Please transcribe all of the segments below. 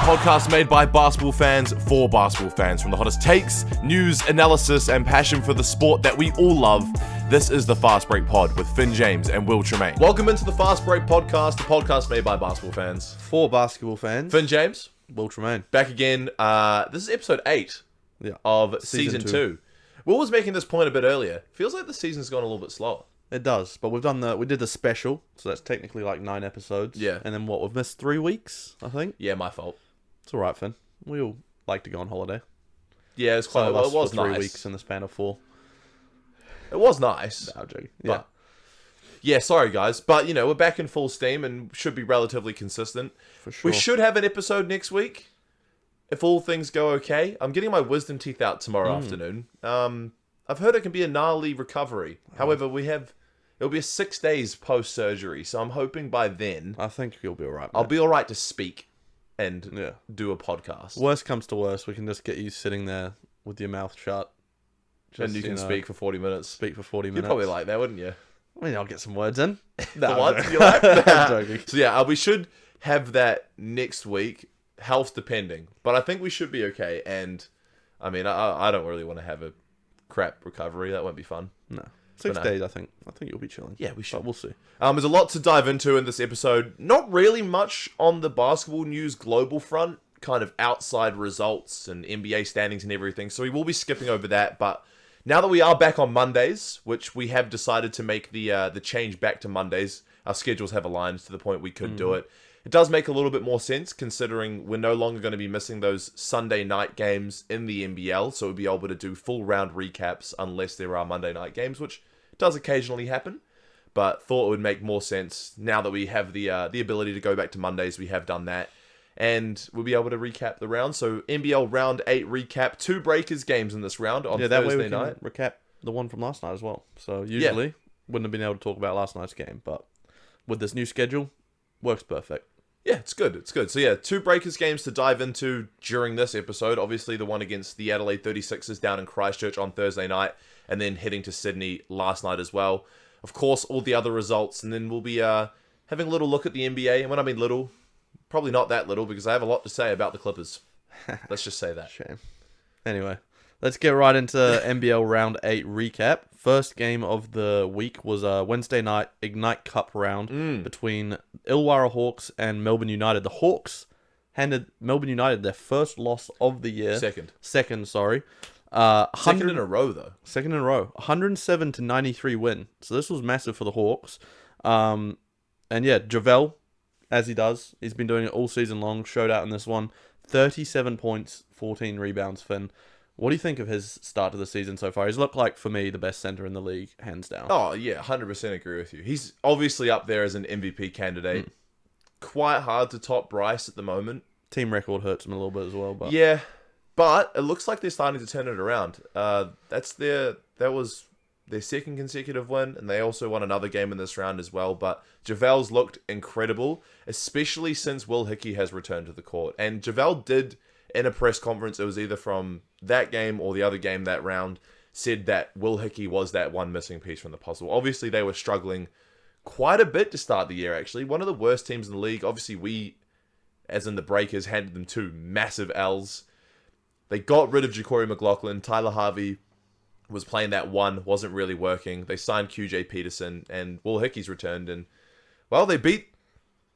podcast made by basketball fans for basketball fans. From the hottest takes, news, analysis, and passion for the sport that we all love, this is the Fast Break Pod with Finn James and Will Tremaine. Welcome into the Fast Break Podcast, the podcast made by basketball fans. For basketball fans. Finn James. Will Tremaine. Back again. This is episode 8 of season 2. Will was making this point a bit earlier. Feels like the season's gone a little bit slower. It does, but we did the special, so that's technically like 9 episodes. Yeah. And then we've missed 3 weeks, I think. Yeah, my fault. It's alright, Finn. We all like to go on holiday. Yeah, it's quite. Well, it was for 3 nice. weeks in the span of 4. It was nice. No, I'm joking. But, yeah, sorry guys, but we're back in full steam and should be relatively consistent. For sure. We should have an episode next week, if all things go okay. I'm getting my wisdom teeth out tomorrow afternoon. I've heard it can be a gnarly recovery. However, it'll be a 6 days post surgery, so I'm hoping by then I think you'll be alright. I'll be alright to speak and do a podcast. Worst comes to worst, we can just get you sitting there with your mouth shut. And you can speak for 40 minutes. Speak for 40 minutes. You'd probably like that, wouldn't you? I mean, I'll get some words in. For once, you like I'm joking. So yeah, we should have that next week, health depending. But I think we should be okay. And I mean, I don't really want to have a crap recovery. That won't be fun. No. 6 days, I think. I think you'll be chilling. Yeah, we should. But we'll see. There's a lot to dive into in this episode. Not really much on the basketball news global front, kind of outside results and NBA standings and everything. So we will be skipping over that. But now that we are back on Mondays, which we have decided to make the change back to Mondays, our schedules have aligned to the point we could do it. It does make a little bit more sense considering we're no longer going to be missing those Sunday night games in the NBL, so we'll be able to do full round recaps unless there are Monday night games, which does occasionally happen, but thought it would make more sense now that we have the ability to go back to Mondays. We have done that, and we'll be able to recap the round. So NBL round 8 recap, 2 Breakers games in this round on that way Thursday we can night. recap the one from last night as well. So usually wouldn't have been able to talk about last night's game, but with this new schedule, works perfect. Yeah, it's good. It's good. So yeah, 2 Breakers games to dive into during this episode. Obviously, the one against the Adelaide 36ers down in Christchurch on Thursday night, and then heading to Sydney last night as well. Of course, all the other results, and then we'll be having a little look at the NBA. And when I mean little, probably not that little, because I have a lot to say about the Clippers. Let's just say that. Shame. Anyway, let's get right into NBL Round 8 recap. First game of the week was a Wednesday night Ignite Cup round between Illawarra Hawks and Melbourne United. The Hawks handed Melbourne United their first loss of the year. Second, sorry. Second in a row, though. Second in a row. 107-93 win. So this was massive for the Hawks. And yeah, Javel, as he does, he's been doing it all season long, showed out in this one. 37 points, 14 rebounds, Finn. What do you think of his start to the season so far? He's looked like, for me, the best center in the league, hands down. Oh, yeah, 100% agree with you. He's obviously up there as an MVP candidate. Quite hard to top Bryce at the moment. Team record hurts him a little bit as well. But yeah, but it looks like they're starting to turn it around. That was their second consecutive win, and they also won another game in this round as well. But Javel's looked incredible, especially since Will Hickey has returned to the court. And Javel did, in a press conference, it was either from that game or the other game that round, said that Will Hickey was that one missing piece from the puzzle. Obviously, they were struggling quite a bit to start the year, actually. One of the worst teams in the league. Obviously, we, as in the Breakers, handed them 2 massive L's. They got rid of Ja'Cory McLaughlin. Tyler Harvey was playing that 1, wasn't really working. They signed QJ Peterson, and Will Hickey's returned. And, well, they were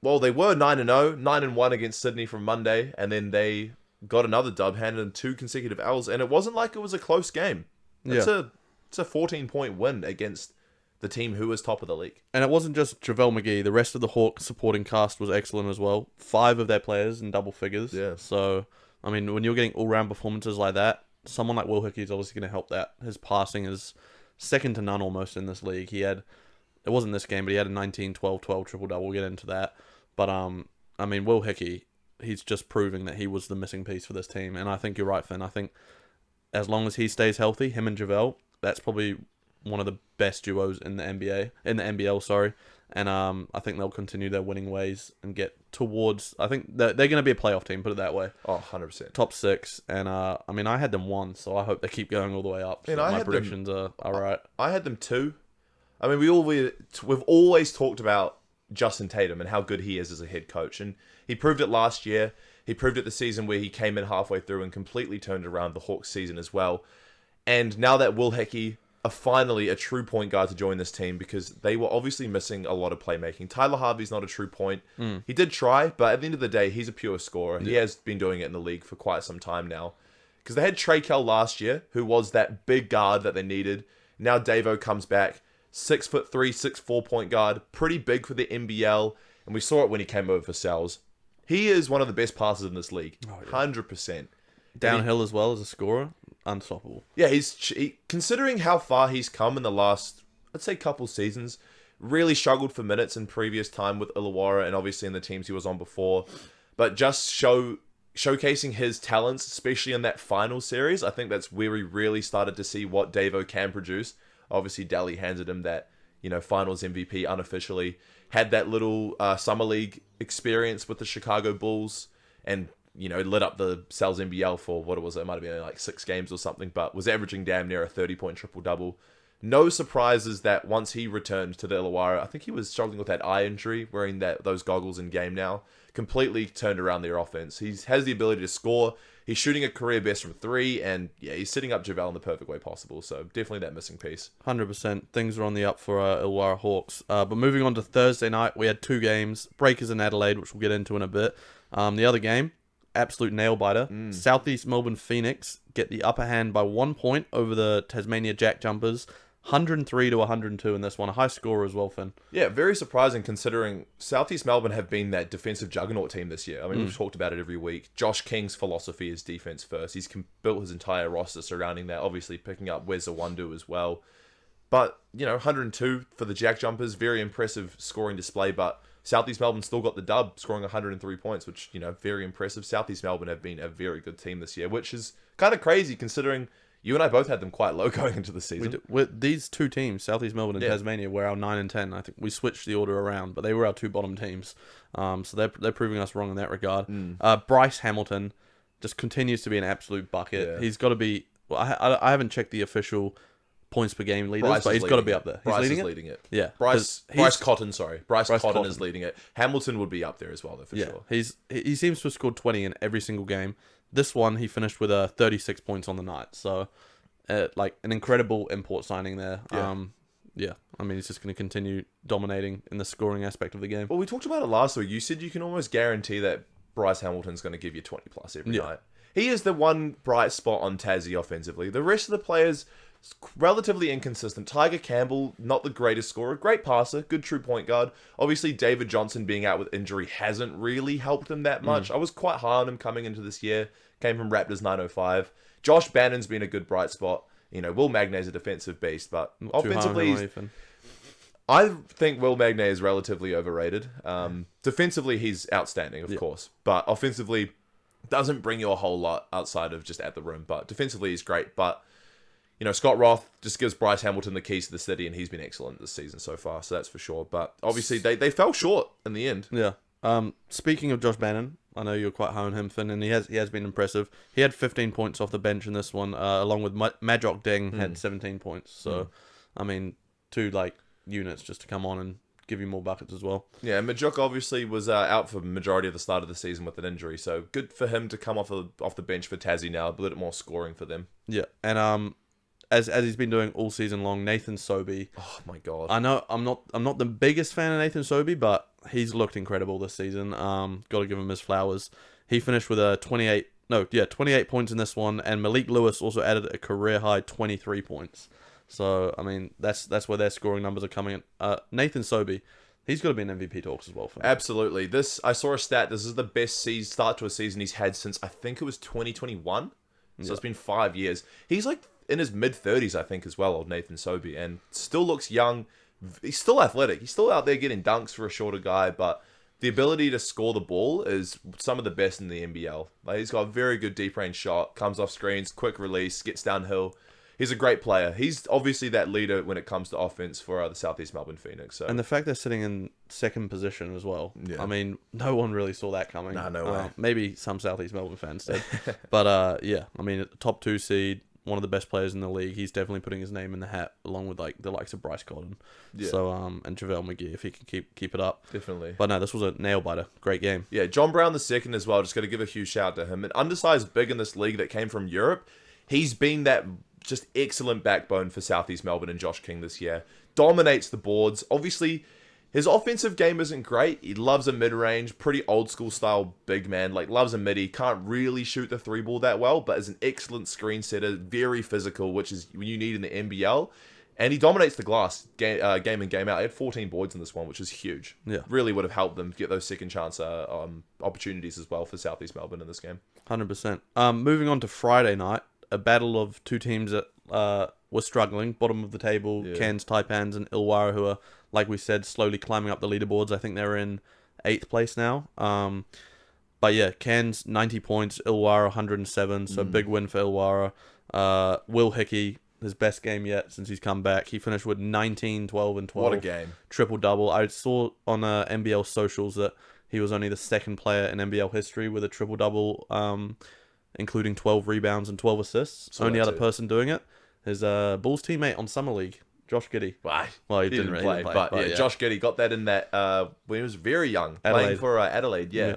9-0, 9-1 against Sydney from Monday, and then they got another dub, handed them 2 consecutive L's, and it wasn't like it was a close game. It's a 14-point win against the team who was top of the league. And it wasn't just JaVale McGee. The rest of the Hawks supporting cast was excellent as well. 5 of their players in double figures. Yeah. So, I mean, when you're getting all-round performances like that, someone like Will Hickey is obviously going to help that. His passing is second to none almost in this league. It wasn't this game, but he had a 19-12-12 triple-double. We'll get into that. But, I mean, Will Hickey, he's just proving that he was the missing piece for this team. And I think you're right, Finn. I think as long as he stays healthy, him and JaVale, that's probably one of the best duos in the NBL, sorry. And I think they'll continue their winning ways and get towards, I think they're going to be a playoff team, put it that way. Oh, 100%. Top 6. And I mean, I had them 1, so I hope they keep going all the way up. So my predictions are right. I had them 2. I mean, we've always talked about Justin Tatum and how good he is as a head coach. And he proved it last year. He proved it the season where he came in halfway through and completely turned around the Hawks season as well. And now that Will Hickey are finally a true point guard to join this team, because they were obviously missing a lot of playmaking. Tyler Harvey's not a true point. He did try, but at the end of the day, he's a pure scorer. He has been doing it in the league for quite some time now. Because they had Trey Kell last year, who was that big guard that they needed. Now Davo comes back, 6'3", 6'4" point guard, pretty big for the NBL, and we saw it when he came over for Sal's. He is one of the best passers in this league, 100%. Downhill as well as a scorer, unstoppable. Yeah, considering how far he's come in the last, I'd say, couple seasons, really struggled for minutes in previous time with Illawarra and obviously in the teams he was on before, but just showcasing his talents, especially in that final series, I think that's where we really started to see what Davo can produce. Obviously, Daly handed him that, finals MVP unofficially. Had that little summer league experience with the Chicago Bulls, and lit up the Sal's NBL for what was it? It might have been like 6 games or something, but was averaging damn near a 30-point triple-double. No surprises that once he returned to the Illawarra, I think he was struggling with that eye injury, wearing those goggles in game now. Completely turned around their offense. He has the ability to score. He's shooting a career best from 3, and he's setting up JaVale in the perfect way possible. So definitely that missing piece. 100%. Things are on the up for Illawarra Hawks. But moving on to Thursday night, we had 2 games. Breakers in Adelaide, which we'll get into in a bit. The other game, absolute nail-biter. Southeast Melbourne Phoenix get the upper hand by 1 point over the Tasmania Jack Jumpers. 103 to 102 in this one. A high scorer as well, Finn. Yeah, very surprising considering Southeast Melbourne have been that defensive juggernaut team this year. I mean, we've talked about it every week. Josh King's philosophy is defense first. He's built his entire roster surrounding that, obviously picking up Wes Awundu as well. But, 102 for the Jack Jumpers, very impressive scoring display, but Southeast Melbourne still got the dub, scoring 103 points, which, very impressive. Southeast Melbourne have been a very good team this year, which is kind of crazy considering you and I both had them quite low going into the season. With these 2 teams, Southeast Melbourne and Tasmania, were our 9 and 10. I think we switched the order around, but they were our 2 bottom teams. So they're proving us wrong in that regard. Bryce Hamilton just continues to be an absolute bucket. Yeah. He's got to be... Well, I haven't checked the official points per game leaders, but he's got to be up there. Bryce is leading it. Yeah. Bryce Cotton is leading it. Hamilton would be up there as well, though, for sure. He seems to have scored 20 in every single game. This one, he finished with 36 points on the night. So, an incredible import signing there. Yeah. I mean, he's just going to continue dominating in the scoring aspect of the game. Well, we talked about it last week. You said you can almost guarantee that Bryce Hamilton's going to give you 20 plus every night. He is the one bright spot on Tassie offensively. The rest of the players, relatively inconsistent. Tiger Campbell, not the greatest scorer. Great passer, good true point guard. Obviously, David Johnson being out with injury hasn't really helped him that much. I was quite high on him coming into this year. Came from Raptors 905. Josh Bannon's been a good bright spot. Will Magnay's a defensive beast, but offensively, I think Will Magnay is relatively overrated. Defensively, he's outstanding, of course, but offensively, doesn't bring you a whole lot outside of just at the rim. But defensively, he's great. But Scott Roth just gives Bryce Hamilton the keys to the city, and he's been excellent this season so far, so that's for sure. But obviously, they fell short in the end. Yeah. Speaking of Josh Bannon, I know you're quite high on him, Finn, and he has been impressive. He had 15 points off the bench in this one, along with Majok Deng had 17 points. So, I mean, 2 units just to come on and give you more buckets as well. Yeah, Majok obviously was out for the majority of the start of the season with an injury, so good for him to come off the bench for Tassie now, a little more scoring for them. Yeah, and as he's been doing all season long, Nathan Sobey. Oh my god! I know I'm not the biggest fan of Nathan Sobey, but he's looked incredible this season. Got to give him his flowers. He finished with 28 points in this one, and Malik Lewis also added a career high 23 points. So I mean that's where their scoring numbers are coming in. Nathan Sobey, he's got to be in MVP talks as well. For me. Absolutely. I saw a stat. This is the best start to a season he's had since I think it was 2021. So it's been 5 years. He's in his mid-30s, I think, as well, old Nathan Sobey, and still looks young. He's still athletic. He's still out there getting dunks for a shorter guy, but the ability to score the ball is some of the best in the NBL. He's got a very good deep-range shot, comes off screens, quick release, gets downhill. He's a great player. He's obviously that leader when it comes to offense for the Southeast Melbourne Phoenix. So. And the fact they're sitting in second position as well. Yeah. I mean, no one really saw that coming. No way. Maybe some Southeast Melbourne fans did. But, I mean, top 2 seed, one of the best players in the league. He's definitely putting his name in the hat along with like the likes of Bryce Cotton. Yeah. So and JaVale McGee if he can keep it up. Definitely. But no, this was a nail biter. Great game. Yeah, John Brown the second as well. Just got to give a huge shout out to him. An undersized big in this league that came from Europe. He's been that just excellent backbone for Southeast Melbourne and Josh King this year. Dominates the boards. Obviously, his offensive game isn't great. He loves a mid-range, pretty old school style big man. Like, loves a midi. Can't really shoot the three ball that well, but is an excellent screen setter. Very physical, which is what you need in the NBL. And he dominates the glass game in, game out. He had 14 boards in this one, which is huge. Yeah. Really would have helped them get those second chance opportunities as well for Southeast Melbourne in this game. 100%. Moving on to Friday night, a battle of two teams that were struggling. Bottom of the table, Cairns Taipans and Illawarra, who are, like we said, slowly climbing up the leaderboards. I think they're in 8th place now. But yeah, Cairns 90 points, Illawarra 107, so big win for Illawarra. Will Hickey, his best game yet since he's come back. He finished with 19, 12, and 12. What a game. Triple-double. I saw on NBL socials that he was only the second player in NBL history with a triple-double, including 12 rebounds and 12 assists. So only other person doing it is Bulls teammate on Summer League, Josh Giddey. Well, he didn't play, but yeah, Josh Giddey got that in that when he was very young, playing for Adelaide. Yeah.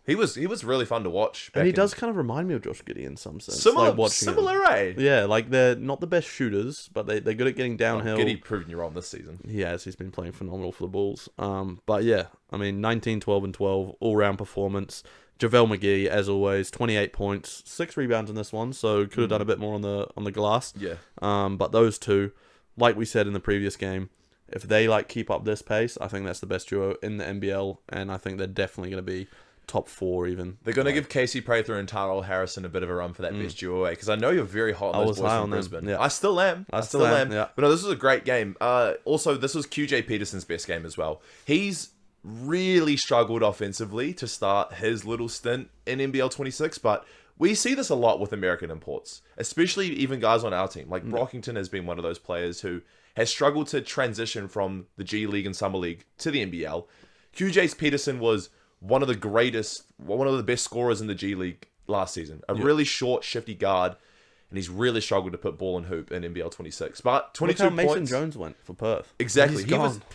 He was really fun to watch. And he does kind of remind me of Josh Giddey in some sense. Similar, eh? Yeah, like they're not the best shooters, but they're good at getting downhill. Giddey proving you wrong this season. He has. He's been playing phenomenal for the Bulls. But yeah, I mean, 19, 12, and 12, all-round performance. JaVale McGee, as always, 28 points, 6 rebounds in this one, so could have done a bit more on the glass. Yeah. But those two, like we said in the previous game, if they keep up this pace, I think that's the best duo in the NBL, and I think they're definitely going to be top 4 even. They're going to give Casey Prather and Tyrell Harrison a bit of a run for that best duo, because I know you're very hot on those boys from Brisbane. Yeah. I still am. I still am. Yeah. But no, this was a great game. Also, this was QJ Peterson's best game as well. He's really struggled offensively to start his little stint in NBL 26, but we see this a lot with American imports, especially even guys on our team. Like Brockington has been one of those players who has struggled to transition from the G League and Summer League to the NBL. QJ Peterson was one of the best scorers in the G League last season. A really short, shifty guard, and he's really struggled to put ball in hoop in NBL 26. But 22 Look how points. Mason Jones went for Perth. Exactly.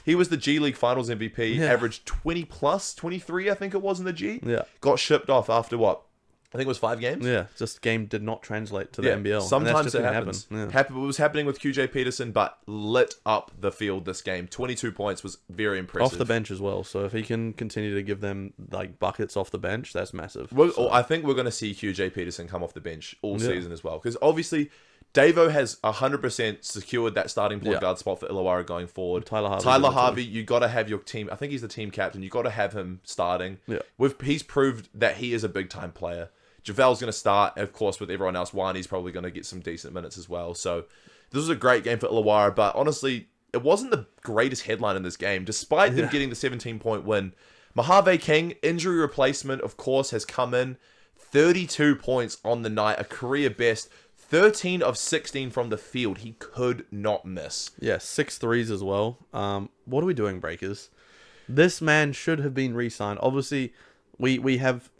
He was the G League Finals MVP, averaged 20 plus, 23 I think it was in the G. Yeah. Got shipped off after what? I think it was 5 games. Yeah, just game did not translate to the NBL. Sometimes it happens. It was happening with QJ Peterson, but lit up the field this game. 22 points was very impressive. Off the bench as well. So if he can continue to give them buckets off the bench, that's massive. I think we're going to see QJ Peterson come off the bench all season as well. Because obviously, Davo has 100% secured that starting point guard spot for Illawarra going forward. Tyler Harvey, you got to have your team. I think he's the team captain. You got to have him starting. Yeah. He's proved that he is a big time player. JaVale's going to start, of course, with everyone else. Wani's probably going to get some decent minutes as well. So this was a great game for Illawarra, but honestly, it wasn't the greatest headline in this game. Despite them getting the 17-point win, Mojave King, injury replacement, of course, has come in. 32 points on the night, a career best. 13 of 16 from the field. He could not miss. Yeah, 6 threes as well. What are we doing, Breakers? This man should have been re-signed. Obviously, we have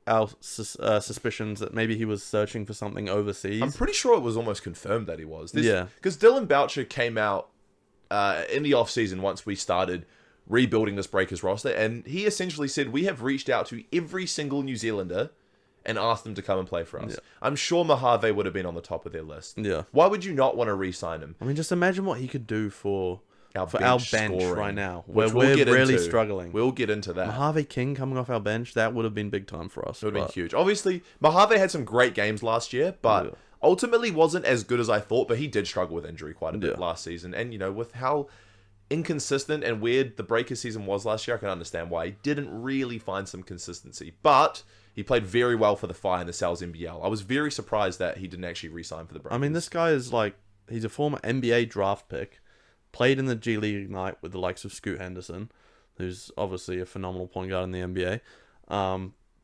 our suspicions that maybe he was searching for something overseas. I'm pretty sure it was almost confirmed that he was. Because Dylan Boucher came out in the off-season once we started rebuilding this Breakers roster, and he essentially said, we have reached out to every single New Zealander and asked them to come and play for us. Yeah. I'm sure Mojave would have been on the top of their list. Yeah. Why would you not want to re-sign him? I mean, just imagine what he could do for our bench right now, where we're really struggling. We'll get into that. Mojave King coming off our bench, that would have been big time for us. It would have been huge. Obviously, Mojave had some great games last year, but ultimately wasn't as good as I thought, but he did struggle with injury quite a bit last season. And, with how inconsistent and weird the Breakers season was last year, I can understand why he didn't really find some consistency. But he played very well for the Fire in the Sal's NBL. I was very surprised that he didn't actually re-sign for the Breakers. I mean, this guy is he's a former NBA draft pick, played in the G League Ignite with the likes of Scoot Henderson, who's obviously a phenomenal point guard in the NBA.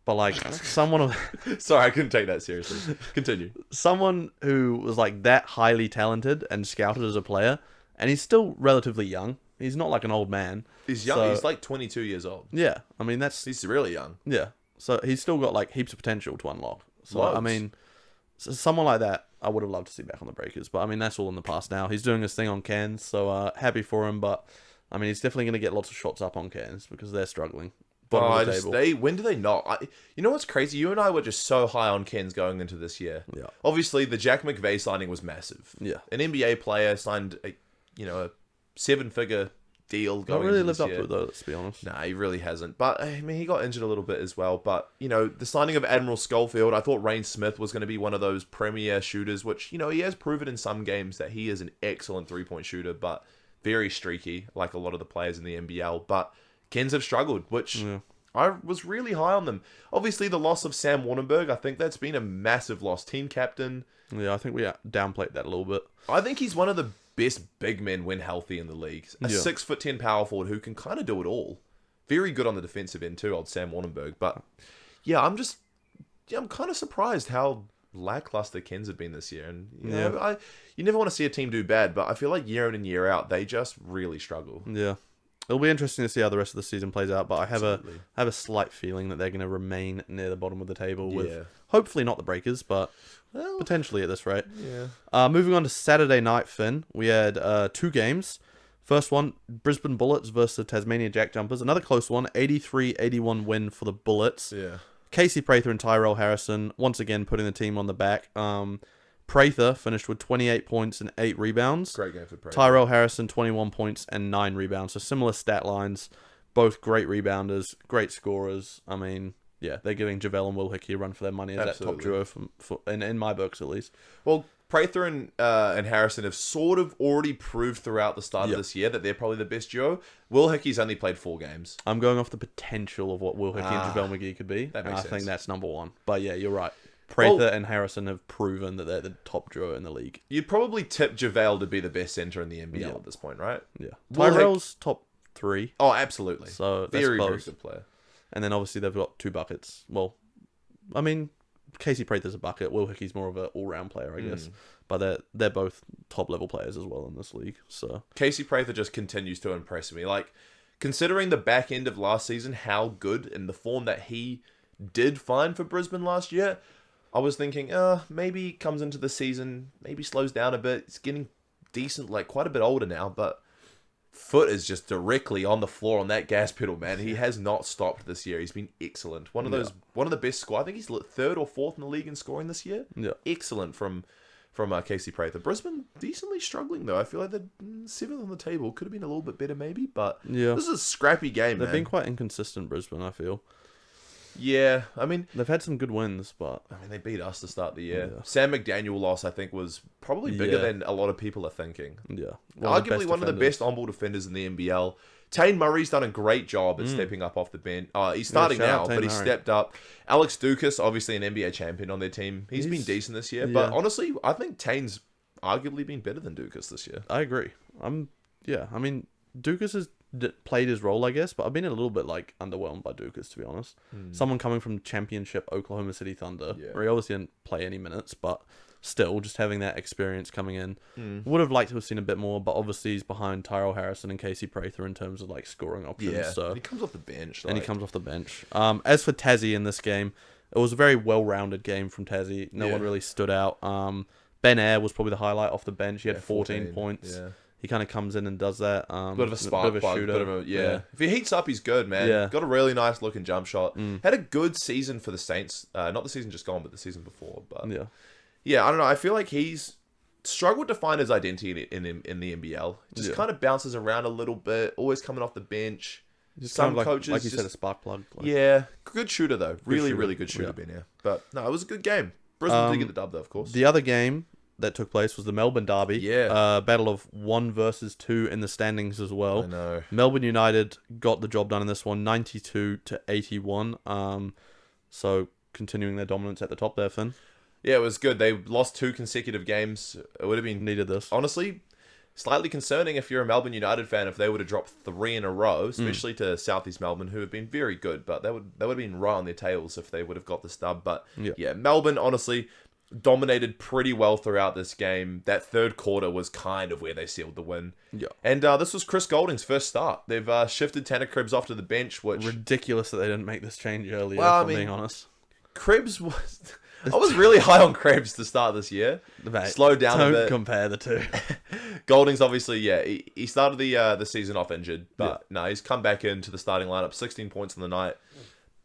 But someone of... Sorry, I couldn't take that seriously. Continue. Someone who was that highly talented and scouted as a player, and he's still relatively young. He's not an old man. He's young. He's 22 years old. Yeah. I mean, he's really young. Yeah. So he's still got heaps of potential to unlock. So, Loads. I mean, So someone like that, I would have loved to see back on the Breakers. But, I mean, that's all in the past now. He's doing his thing on Cairns, so happy for him. But, I mean, he's definitely going to get lots of shots up on Cairns because they're struggling. Bottom of the table. When do they not? You know what's crazy? You and I were just so high on Cairns going into this year. Yeah. Obviously, the Jack McVeigh signing was massive. Yeah. An NBA player signed a 7-figure deal going Not really into this lived year. up to it, though, let's be honest. Nah, he really hasn't. But, I mean, he got injured a little bit as well. But, the signing of Admiral Schofield, I thought Rain Smith was going to be one of those premier shooters, which, he has proven in some games that he is an excellent three-point shooter, but very streaky, like a lot of the players in the NBL. But Cairns have struggled, which I was really high on them. Obviously, the loss of Sam Warnenberg, I think that's been a massive loss. Team captain. Yeah, I think we downplayed that a little bit. I think he's one of the best big men when healthy in the league. A 6'10" power forward who can kind of do it all. Very good on the defensive end too, old Sam Warnenberg. But yeah, I'm kind of surprised how lackluster Cairns have been this year. And you never want to see a team do bad, but I feel like year in and year out they just really struggle. Yeah. It'll be interesting to see how the rest of the season plays out, but I have a slight feeling that they're going to remain near the bottom of the table with hopefully not the Breakers, but potentially at this rate. Yeah. Moving on to Saturday night, Finn, we had 2 games. First one, Brisbane Bullets versus the Tasmania Jack Jumpers. Another close one, 83-81 win for the Bullets. Yeah. Casey Prather and Tyrell Harrison once again putting the team on the back. Prather finished with 28 points and 8 rebounds. Great game for Prather. Tyrell Harrison, 21 points and 9 rebounds. So similar stat lines. Both great rebounders, great scorers. I mean, yeah, they're giving Javel and Will Hickey a run for their money as that top duo, in my books at least. Well, Prather and Harrison have sort of already proved throughout the start of this year that they're probably the best duo. Will Hickey's only played 4 games. I'm going off the potential of what Will Hickey and Javel McGee could be. That makes sense. I think that's number 1. But yeah, you're right. Prather and Harrison have proven that they're the top duo in the league. You'd probably tip JaVale to be the best center in the NBL at this point, right? Yeah. Tyrell's top 3. Oh, absolutely. So that's very, close. very good player. And then obviously they've got 2 buckets. Well, I mean, Casey Prather's a bucket. Will Hickey's more of an all-round player, I guess. But they're both top-level players as well in this league. So Casey Prather just continues to impress me. Like, considering the back end of last season, how good and the form that he did find for Brisbane last year, I was thinking, maybe he comes into the season, maybe slows down a bit. It's getting decent, like quite a bit older now, but foot is just directly on the floor on that gas pedal, man. He has not stopped this year. He's been excellent. One of the best score. I think he's 3rd or 4th in the league in scoring this year. Yeah, excellent from Casey Prather. Brisbane decently struggling though. I feel like they're 7th on the table. Could have been a little bit better maybe, but this is a scrappy game. They've been quite inconsistent, Brisbane, I feel. Yeah, I mean, they've had some good wins, but they beat us to start the year. Yeah. Sam McDaniel loss, I think, was probably bigger than a lot of people are thinking. Yeah, arguably one of the best on-ball defenders in the NBL. Tane Murray's done a great job at stepping up off the bench. He's starting now, but he stepped up. Alex Dukas, obviously an NBA champion on their team. He's been decent this year, but honestly, I think Tane's arguably been better than Dukas this year. I agree. I mean, Dukas has played his role, I guess, but I've been a little bit underwhelmed by Dukas, to be honest. Someone coming from championship Oklahoma City Thunder, where he obviously didn't play any minutes, but still, just having that experience coming in, would have liked to have seen a bit more, but obviously he's behind Tyrell Harrison and Casey Prather in terms of scoring options. Yeah, so he comes off the bench. And he comes off the bench. As for Tassie in this game, it was a very well-rounded game from Tassie. No one really stood out. Ben Ayre was probably the highlight off the bench. He had 14 points. Yeah. He kind of comes in and does that. Bit of a spark plug. Shooter. If he heats up, he's good, man. Yeah. Got a really nice looking jump shot. Had a good season for the Saints. Not the season just gone, but the season before. But yeah, I don't know. I feel like he's struggled to find his identity in the NBL. Just kind of bounces around a little bit. Always coming off the bench. Just some coaches, like you said, a spark plug. Good shooter though. Really good shooter. Ben Ayre. But no, it was a good game. Brisbane did get the dub though, of course. The other game that took place was the Melbourne Derby. Yeah. Battle of 1 versus 2 in the standings as well. I know. Melbourne United got the job done in this one, 92-81. So continuing their dominance at the top there, Finn. Yeah, it was good. They lost 2 consecutive games. It would have been needed this. Honestly, slightly concerning if you're a Melbourne United fan if they would have dropped 3 in a row, especially to Southeast Melbourne, who have been very good, but they would have been right on their tails if they would have got the stub. But yeah, Melbourne honestly dominated pretty well throughout this game. That third quarter was kind of where they sealed the win. Yeah. And this was Chris Golding's first start. They've shifted Tanner Cribbs off to the bench, which... Ridiculous that they didn't make this change earlier, being honest. Cribbs was... I was really high on Krebs to start this year. Mate, Slowed down a bit. Don't compare the two. Golding's obviously, he started the season off injured, but no, he's come back into the starting lineup, 16 points in the night.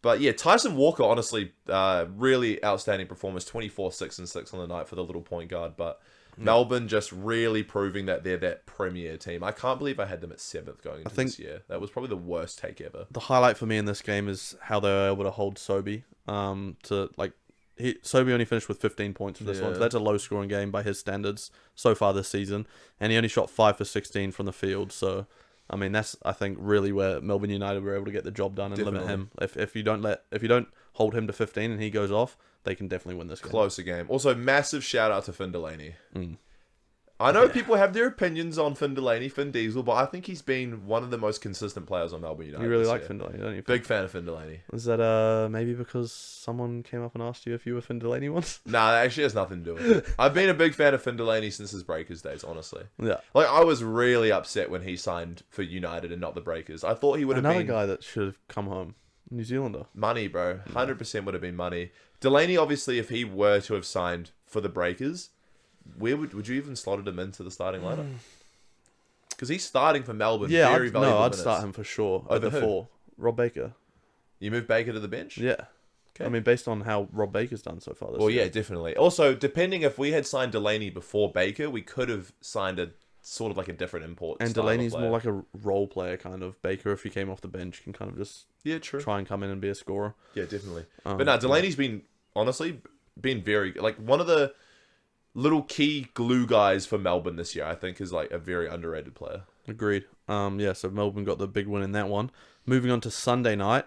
But yeah, Tyson Walker, honestly, really outstanding performance, 24, 6 and 6 on the night for the little point guard. But Melbourne just really proving that they're that premier team. I can't believe I had them at 7th going into this year. That was probably the worst take ever. The highlight for me in this game is how they were able to hold Sobey. Sobey only finished with 15 points for this one. So that's a low scoring game by his standards so far this season. And he only shot 5 for 16 from the field. So, I mean, that's, I think, really where Melbourne United were able to get the job done and limit him. If you don't hold him to 15 and he goes off, they can definitely win this game. Closer game. Also, massive shout out to Finn Delaney. I know people have their opinions on Finn Delaney, Finn Diesel, but I think he's been one of the most consistent players on Melbourne United. You really like Finn Delaney, don't you? Big fan of Finn Delaney. Is that maybe because someone came up and asked you if you were Finn Delaney once? Nah, that actually has nothing to do with it. I've been a big fan of Finn Delaney since his Breakers days, honestly. Yeah. Like, I was really upset when he signed for United and not the Breakers. I thought he would have been... Another guy that should have come home. New Zealander. Money, bro. 100% would have been money. Delaney, obviously, if he were to have signed for the Breakers... Where would you even slotted him into the starting lineup? Because he's starting for Melbourne. Yeah, very valuable I'd minutes. start him for sure Over over who? 4. Rob Baker. You move Baker to the bench? Yeah. Okay. I mean, based on how Rob Baker's done so far this year. Yeah, definitely. Also, depending if we had signed Delaney before Baker, we could have signed a sort of like a different import. And style of Delaney's player. more like a role player kind of. Baker, if he came off the bench, can kind of just try and come in and be a scorer. Yeah, definitely. But no, Delaney's been, honestly, very... Like, one of the little key glue guys for Melbourne this year, I think, is like a very underrated player. Agreed. So Melbourne got the big win in that one. Moving on to Sunday night,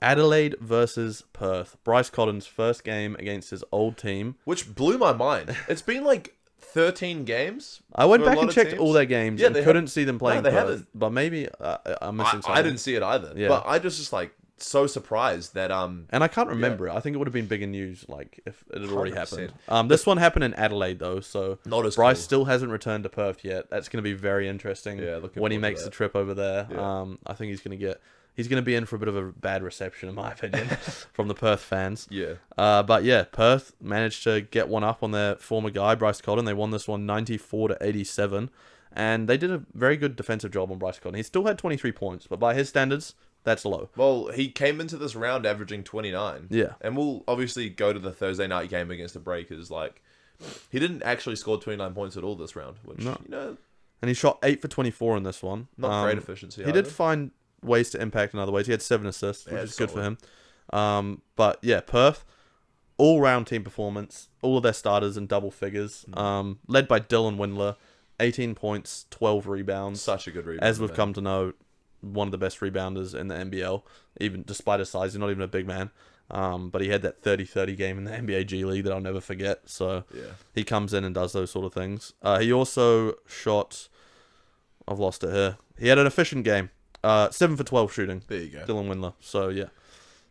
Adelaide versus Perth. Bryce Cotton's first game against his old team. Which blew my mind. It's been like 13 games. I went back a lot and of checked teams. all their games and couldn't see them playing they Perth. haven't. But maybe I'm missing something. I didn't see it either. Yeah. But I just like so surprised that And I can't remember it. I think it would have been bigger news like if it had already 100%. happened. This one happened in Adelaide though, so Not as Bryce cool. still hasn't returned to Perth yet. That's going to be very interesting. Yeah, looking when he forward to makes that. the trip over there. Yeah. I think he's going to be in for a bit of a bad reception in my opinion from the Perth fans. Yeah. But yeah, Perth managed to get one up on their former guy Bryce Cotton. They won this one 94-87, and they did a very good defensive job on Bryce Cotton. He still had 23 points, but by his standards, that's low. Well, he came into this round averaging 29. Yeah. And we'll obviously go to the Thursday night game against the Breakers. Like, he didn't actually score 29 points at all this round, which, No. you know, And he shot 8 for 24 in this one. not great efficiency. He did find ways to impact in other ways. He had 7 assists, which is good for him. But yeah, Perth, all-round team performance. All of their starters in double figures. Led by Dylan Windler, 18 points, 12 rebounds. Such a good rebound. As we've come to know, one of the best rebounders in the NBL, even despite his size. He's not even a big man. But he had that 30-30 game in the NBA G League that I'll never forget. So he comes in and does those sort of things. He also shot... I've lost it here. He had an efficient game. 7 for 12 shooting. There you go. Dylan Windler. So, yeah.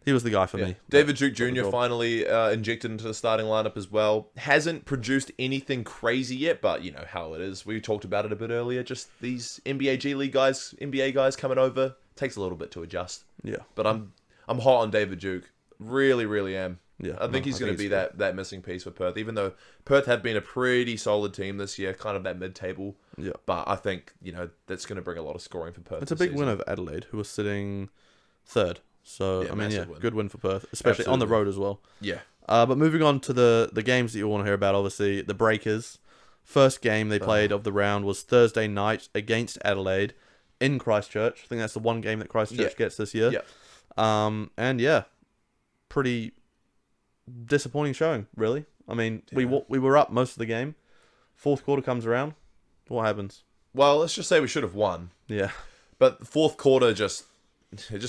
He was the guy for me. David Duke Jr. finally injected into the starting lineup as well. Hasn't produced anything crazy yet, but you know how it is. We talked about it a bit earlier. Just these NBA G League guys, NBA guys coming over, takes a little bit to adjust. Yeah. But I'm hot on David Duke. Really, really am. Yeah. I think he's going to be that missing piece for Perth, even though Perth have been a pretty solid team this year, kind of that mid-table. Yeah. But I think, you know, that's going to bring a lot of scoring for Perth. It's a big win over Adelaide, who was sitting 3rd. So, I mean, win. good win for Perth, especially on the road as well. Yeah. But moving on to the games that you want to hear about, obviously, the Breakers. First game they played of the round was Thursday night against Adelaide in Christchurch. I think that's the one game that Christchurch gets this year. Yeah. And yeah, pretty disappointing showing, really. I mean, we were up most of the game. Fourth quarter comes around. What happens? Well, let's just say we should have won. Yeah. But the fourth quarter just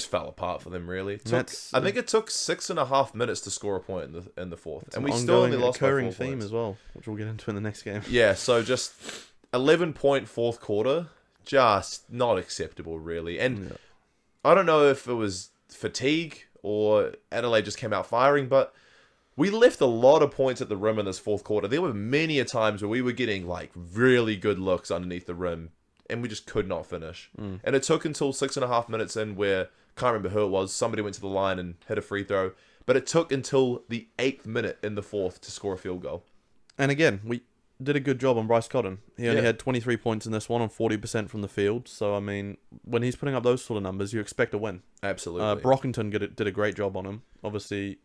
fell apart for them, really. I think it took 6.5 minutes to score a point in the fourth. And we still only lost by 4 recurring theme points. as well, which we'll get into in the next game. Yeah, so just 11-point fourth quarter, just not acceptable, really. And I don't know if it was fatigue or Adelaide just came out firing, but we left a lot of points at the rim in this fourth quarter. There were many a times where we were getting like really good looks underneath the rim, and we just could not finish. And it took until 6.5 minutes in where Can't remember who it was. Somebody went to the line and hit a free throw. But it took until the 8th minute in the 4th to score a field goal. And again, we did a good job on Bryce Cotton. He only had 23 points in this one on 40% from the field. So, I mean, when he's putting up those sort of numbers, you expect a win. Absolutely. Brockington did a great job on him. Obviously,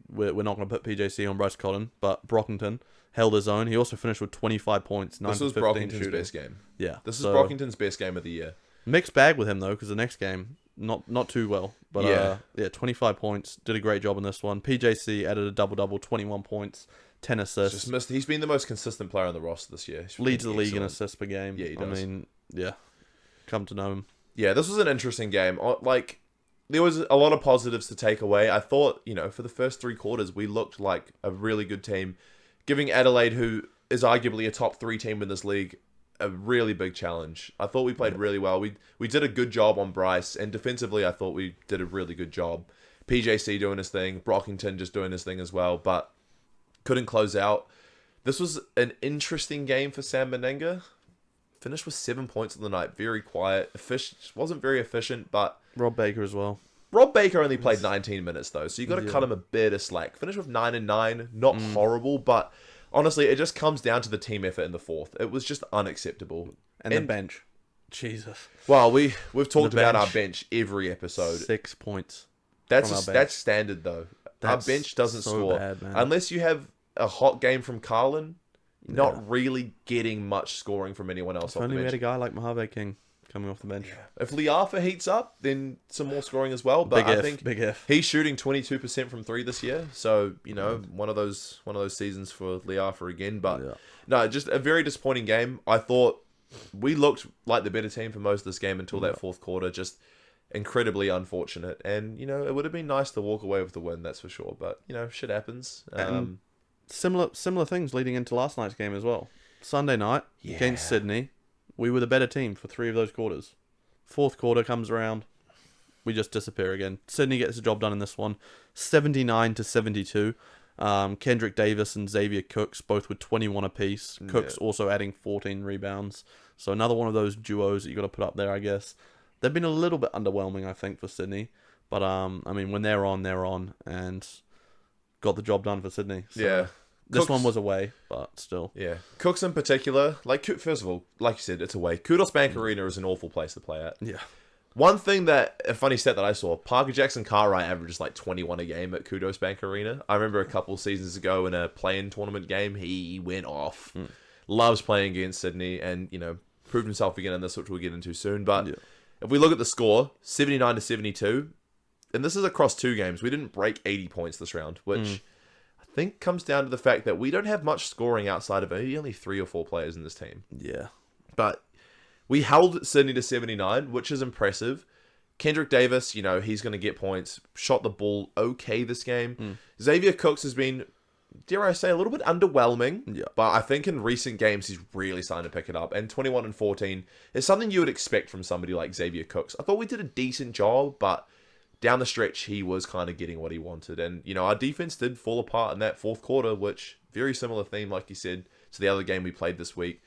we're not going to put PJC on Bryce Cotton, but Brockington held his own. He also finished with 25 points, 9 This was 15 Brockington's shooting. best game. Yeah. This is Brockington's best game of the year. Mixed bag with him, though, because the next game, not too well. But, 25 points. Did a great job in this one. PJC added a double-double, 21 points, 10 assists. He's been the most consistent player on the roster this year. Leads the league in assists per game. Yeah, he does. I mean, come to know him. Yeah, this was an interesting game. There was a lot of positives to take away. I thought, for the first 3 quarters, we looked like a really good team, giving Adelaide, who is arguably a top 3 team in this league, a really big challenge. I thought we played really well. We did a good job on Bryce, and defensively, I thought we did a really good job. PJC doing his thing, Brockington just doing his thing as well, but couldn't close out. This was an interesting game for Sam Menenga. Finished with 7 points on the night. Very quiet. Wasn't very efficient, but... Rob Baker as well. Rob Baker only played 19 minutes, though, so you got to cut him a bit of slack. Finished with 9 and 9. Not horrible, but honestly, it just comes down to the team effort in the 4th. It was just unacceptable. And the bench. Jesus. Well, we've talked about our bench every episode. 6 points. That's standard, though. Our bench doesn't score. Bad, man. Unless you have a hot game from Carlin, not really getting much scoring from anyone else off the bench. Only we had a guy like Mojave King coming off the bench. Yeah. If Liafa heats up, then some more scoring as well. But I think big if. He's shooting 22% from 3 this year. So, one of those seasons for Liafa again. But no, just a very disappointing game. I thought we looked like the better team for most of this game until that 4th quarter. Just incredibly unfortunate. And, it would have been nice to walk away with the win, that's for sure. But, shit happens. Similar things leading into last night's game as well. Sunday night against Sydney, we were the better team for 3 of those quarters. 4th quarter comes around, we just disappear again. Sydney gets the job done in this one, 79-72. Kendrick Davis and Xavier Cooks both with 21 apiece. Cooks also adding 14 rebounds. So another one of those duos that you got to put up there, I guess. They've been a little bit underwhelming, I think, for Sydney. But when they're on, and got the job done for Sydney. So this one was away, but still. Yeah. Cooks in particular, first of all, like you said, it's away. Kudos Bank Arena is an awful place to play at. Yeah. One thing a funny stat that I saw, Parker Jackson Cartwright averages 21 a game at Kudos Bank Arena. I remember a couple seasons ago in a play-in tournament game, he went off. Loves playing against Sydney and, proved himself again in this, which we'll get into soon. But if we look at the score, 79-72, and this is across 2 games. We didn't break 80 points this round, which I think comes down to the fact that we don't have much scoring outside of only 3 or 4 players in this team. Yeah. But we held Sydney to 79, which is impressive. Kendrick Davis, he's going to get points. Shot the ball okay this game. Xavier Cooks has been, dare I say, a little bit underwhelming. Yeah. But I think in recent games, he's really starting to pick it up. And 21 and 14 is something you would expect from somebody like Xavier Cooks. I thought we did a decent job, but down the stretch, he was kind of getting what he wanted. And, our defense did fall apart in that 4th quarter, which, very similar theme, like you said, to the other game we played this week.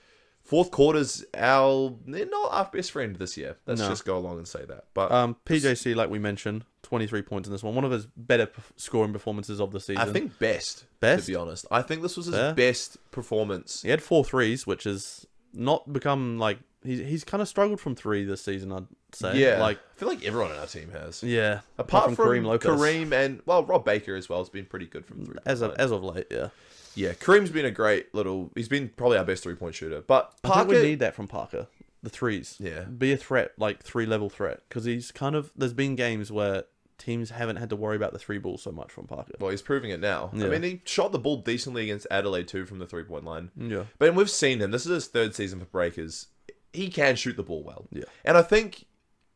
4th quarter's they're not our best friend this year. Let's just go along and say that. But PJC, like we mentioned, 23 points in this one. One of his better scoring performances of the season. I think best, to be honest. I think this was his best performance. He had 4 threes, which has not become he's kind of struggled from 3 this season, I'd say. Yeah, I feel like everyone on our team has. Yeah, apart from Kareem and Rob Baker as well has been pretty good from 3. As of late, yeah. Yeah, Kareem's been a great he's been probably our best 3-point shooter. But Parker, I think we need that from Parker. The threes. Yeah. Be a threat, 3-level threat. Because he's there's been games where teams haven't had to worry about the 3 ball so much from Parker. Well, he's proving it now. Yeah. I mean, he shot the ball decently against Adelaide too from the 3-point line. Yeah. But we've seen him. This is his 3rd season for Breakers. He can shoot the ball well. Yeah. And I think,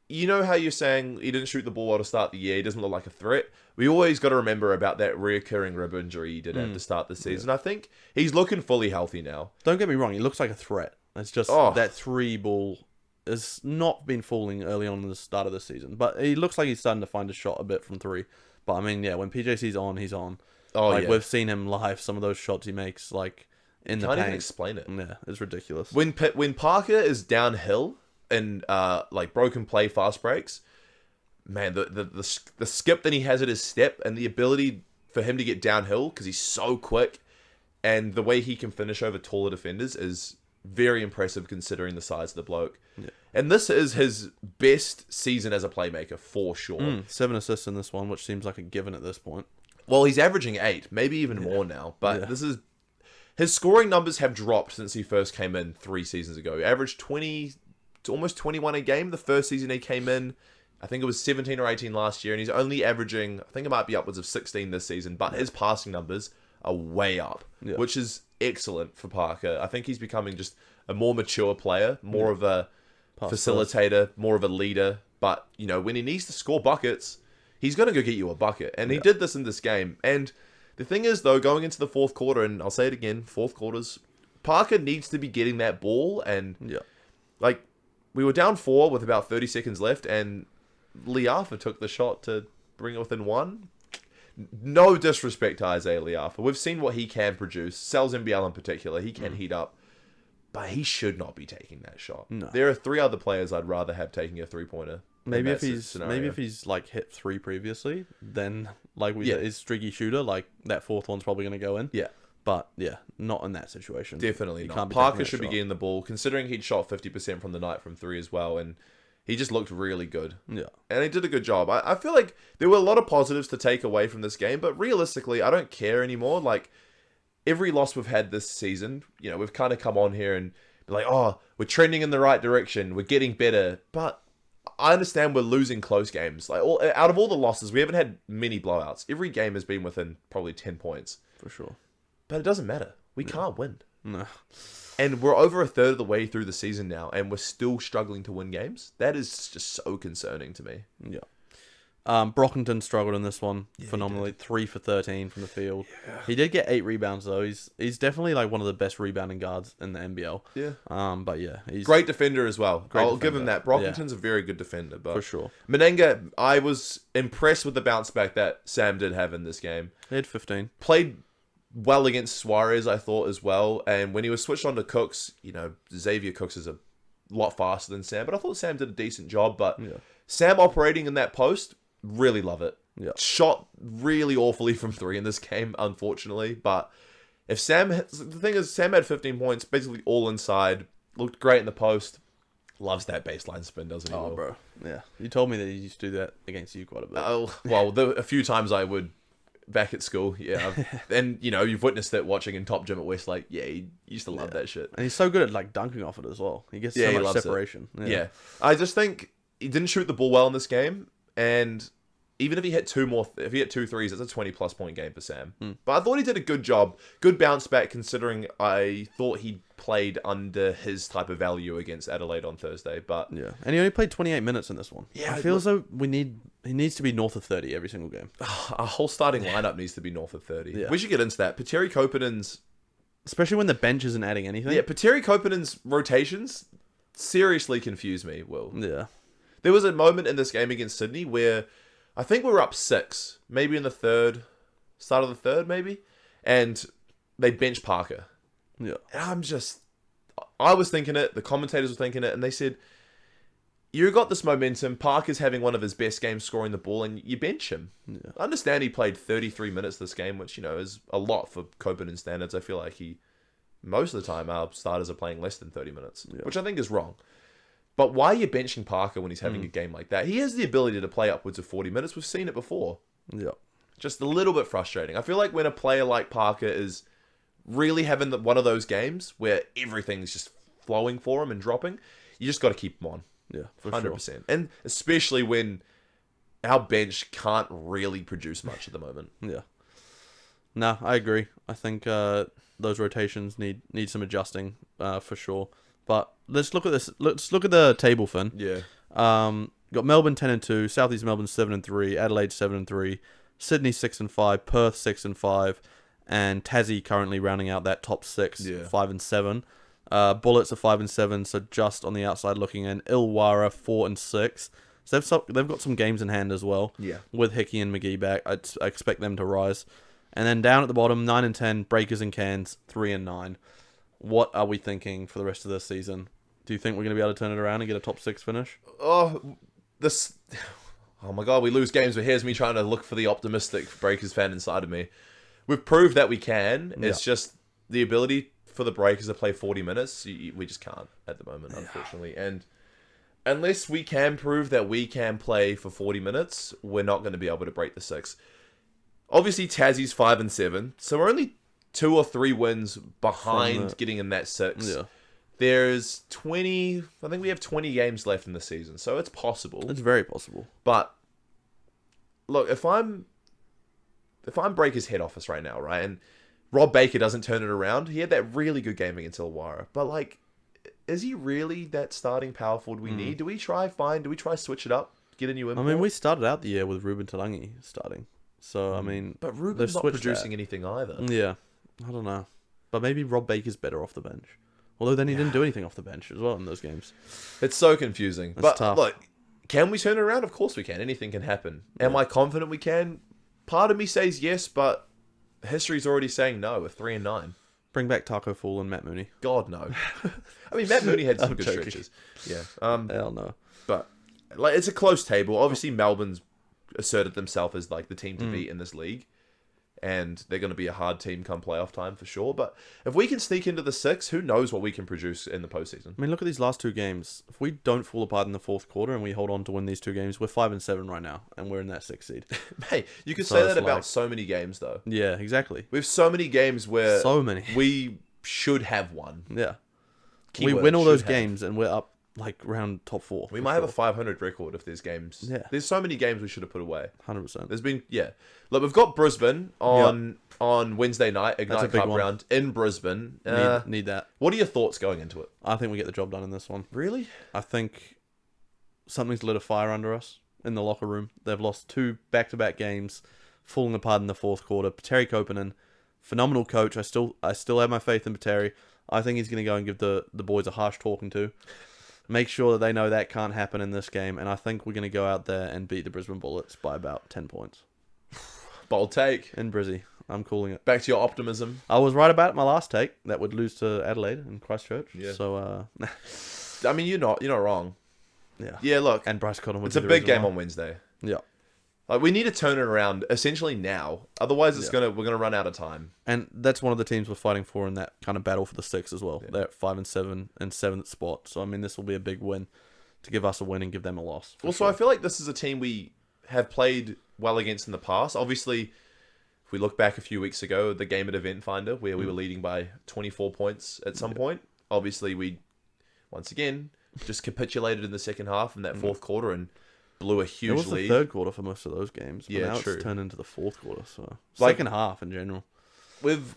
how you're saying he didn't shoot the ball well to start the year, he doesn't look like a threat. We always got to remember about that reoccurring rib injury he did have to start the season. Yeah. I think he's looking fully healthy now. Don't get me wrong, he looks like a threat. It's just that 3 ball has not been falling early on in the start of the season. But he looks like he's starting to find a shot a bit from 3. But I mean, when PJC's on, he's on. Oh, yeah. We've seen him live, some of those shots he makes, in the paint. Can't even explain it. Yeah, it's ridiculous. When Parker is downhill in broken play fast breaks, man, the skip that he has at his step and the ability for him to get downhill because he's so quick, and the way he can finish over taller defenders is very impressive considering the size of the bloke. Yeah. And this is his best season as a playmaker for sure. 7 assists in this one, which seems like a given at this point. Well, he's averaging 8, maybe even more now. But this is his scoring numbers have dropped since he first came in 3 seasons ago. He averaged 20 to almost 21 a game the first season he came in. I think it was 17 or 18 last year, and he's only averaging, I think it might be upwards of 16 this season, but his passing numbers are way up, which is excellent for Parker. I think he's becoming just a more mature player, more of a facilitator, more of a leader. But, you know, when he needs to score buckets, he's going to go get you a bucket. And he did this in this game. And the thing is, though, going into the fourth quarter, and I'll say it again, fourth quarters, Parker needs to be getting that ball. And, like, we were down 4 with about 30 seconds left, and Liafa took the shot to bring it within 1. No disrespect to Isaiah Liafa. We've seen what he can produce. Sells NBL in particular. He can heat up. But he should not be taking that shot. No. There are 3 other players I'd rather have taking a 3-pointer. Maybe if he's like hit 3 previously, then like his streaky shooter, like that 4th one's probably going to go in. Yeah. But yeah, not in that situation. Definitely not. Parker should be getting the ball, considering he'd shot 50% from the night from 3 as well, and he just looked really good. Yeah. And he did a good job. I feel like there were a lot of positives to take away from this game, but realistically, I don't care anymore. Like, every loss we've had this season, you know, we've kind of come on here and be like, oh, we're trending in the right direction. We're getting better. But I understand we're losing close games. Like, out of all the losses, we haven't had many blowouts. Every game has been within probably 10 points. For sure. But it doesn't matter. We can't win. No. And we're over a third of the way through the season now, and we're still struggling to win games. That is just so concerning to me. Yeah. Brockington struggled in this one phenomenally. 3 for 13 from the field. Yeah. He did get 8 rebounds though. He's definitely like one of the best rebounding guards in the NBL. Yeah. But yeah, he's great defender as well. I'll give him that. Brockington's a very good defender, but for sure. Menenga, I was impressed with the bounce back that Sam did have in this game. He had 15. Played well against Suarez, I thought, as well. And when he was switched on to Cooks, you know, Xavier Cooks is a lot faster than Sam, but I thought Sam did a decent job. But Sam operating in that post, really love it. Yeah. Shot really awfully from 3 in this game, unfortunately. But if the thing is, Sam had 15 points, basically all inside, looked great in the post. Loves that baseline spin, doesn't he? Oh, bro. Yeah. You told me that he used to do that against you quite a bit. Well, a few times I would back at school. Yeah. And, you know, you've witnessed it watching in Top Gym at Westlake. Yeah, he used to love that shit. And he's so good at, like, dunking off it as well. He gets so much separation. Yeah. I just think he didn't shoot the ball well in this game. And even if he hit 2 threes, it's a 20-plus point game for Sam. But I thought he did a good job. Good bounce back, considering I thought he played under his type of value against Adelaide on Thursday. But yeah, and he only played 28 minutes in this one. Yeah, I feel as though he needs to be north of 30 every single game. Our whole starting lineup needs to be north of 30. Yeah. We should get into that. Pateri Kopinen's, especially when the bench isn't adding anything. Yeah, Pateri Kopinen's rotations seriously confuse me, Will. Yeah. There was a moment in this game against Sydney where I think we were up 6, maybe in the start of the third, maybe, and they benched Parker. Yeah. And I was thinking it, the commentators were thinking it, and they said, you got this momentum, Parker's having one of his best games scoring the ball, and you bench him. Yeah. I understand he played 33 minutes this game, which, you know, is a lot for Kopinen standards. I feel like most of the time, our starters are playing less than 30 minutes, which I think is wrong. But why are you benching Parker when he's having a game like that? He has the ability to play upwards of 40 minutes. We've seen it before. Yeah. Just a little bit frustrating. I feel like when a player like Parker is really having one of those games where everything's just flowing for him and dropping, you just got to keep him on. Yeah, for 100%. sure. And especially when our bench can't really produce much at the moment. Yeah. No, I agree. I think those rotations need some adjusting for sure. But let's look at this. Let's look at the table, Finn. Yeah. Got Melbourne 10-2, Southeast Melbourne 7-3, Adelaide 7-3, Sydney 6-5, Perth 6-5, and Tassie currently rounding out that top 6, 5-7. Bullets are 5-7, so just on the outside looking in. Illawarra 4-6. So they've got some games in hand as well. Yeah. With Hickey and McGee back, I expect them to rise. And then down at the bottom, 9-10, Breakers and Cairns 3-9. What are we thinking for the rest of this season? Do you think we're going to be able to turn it around and get a top 6 finish? Oh, this. oh my God, we lose games, but here's me trying to look for the optimistic Breakers fan inside of me. We've proved that we can. It's just the ability for the Breakers to play 40 minutes. We just can't at the moment, unfortunately. And unless we can prove that we can play for 40 minutes, we're not going to be able to break the 6. Obviously, Tassie's 5-7, so we're only 2 or 3 wins behind getting in that 6. Yeah. There's 20... I think we have 20 games left in the season, so it's possible. It's very possible. But, look, if I'm Breaker's head office right now, right, and Rob Baker doesn't turn it around, he had that really good game against Illawarra, but, like, is he really that starting power forward we need? Do we try switch it up, get a new import? I mean, we started out the year with Ruben Tarangi starting. So, I mean... But Ruben's not producing anything either. Yeah. I don't know. But maybe Rob Baker's better off the bench. Although then he didn't do anything off the bench as well in those games. It's so confusing. It's but tough. Look, can we turn it around? Of course we can. Anything can happen. Am I confident we can? Part of me says yes, but history's already saying no with 3-9. Bring back Taco Fall and Matt Mooney. God, no. I mean, Matt Mooney had some good stretches. Yeah. Hell no. But like, it's a close table. Obviously, Melbourne's asserted themselves as like the team to beat in this league. And they're going to be a hard team come playoff time for sure. But if we can sneak into the 6, who knows what we can produce in the postseason? I mean, look at these last 2 games. If we don't fall apart in the 4th quarter and we hold on to win these 2 games, we're 5-7 right now, and we're in that 6th seed. Hey, you could say that about so many games, though. Yeah, exactly. We have so many games where we should have won. Yeah. Keyword, we win all those games, and we're up like round top 4. We might have a 500 record if there's games. Yeah. There's so many games we should have put away. 100%. There's been, Look, we've got Brisbane on Wednesday night, Ignite Cup round in Brisbane. Need that. What are your thoughts going into it? I think we get the job done in this one. Really? I think something's lit a fire under us in the locker room. They've lost 2 back-to-back games, falling apart in the 4th quarter. Pateri Koponen, phenomenal coach. I still have my faith in Pateri. I think he's going to go and give the boys a harsh talking to. Make sure that they know that can't happen in this game, and I think we're going to go out there and beat the Brisbane Bullets by about 10 points. Bold take. In Brizzy. I'm calling it. Back to your optimism. I was right about my last take that would lose to Adelaide and Christchurch. Yeah. So, I mean, you're not wrong. Yeah. Yeah, look. And Bryce Cotton would It's a big game on Wednesday. Yeah. Like, we need to turn it around essentially now. Otherwise, we're gonna run out of time. And that's one of the teams we're fighting for in that kind of battle for the 6 as well. Yeah. They're at 5-7 and 7th spot. So I mean, this will be a big win to give us a win and give them a loss. Also, sure. I feel like this is a team we have played well against in the past. Obviously, if we look back a few weeks ago, the game at Event Finder where we were leading by 24 points at some point. Obviously, we once again just capitulated in the second half in that 4th quarter and blew a huge lead. It was the 3rd quarter for most of those games. But now true. It's turned into the 4th quarter. So like, second half in general. We've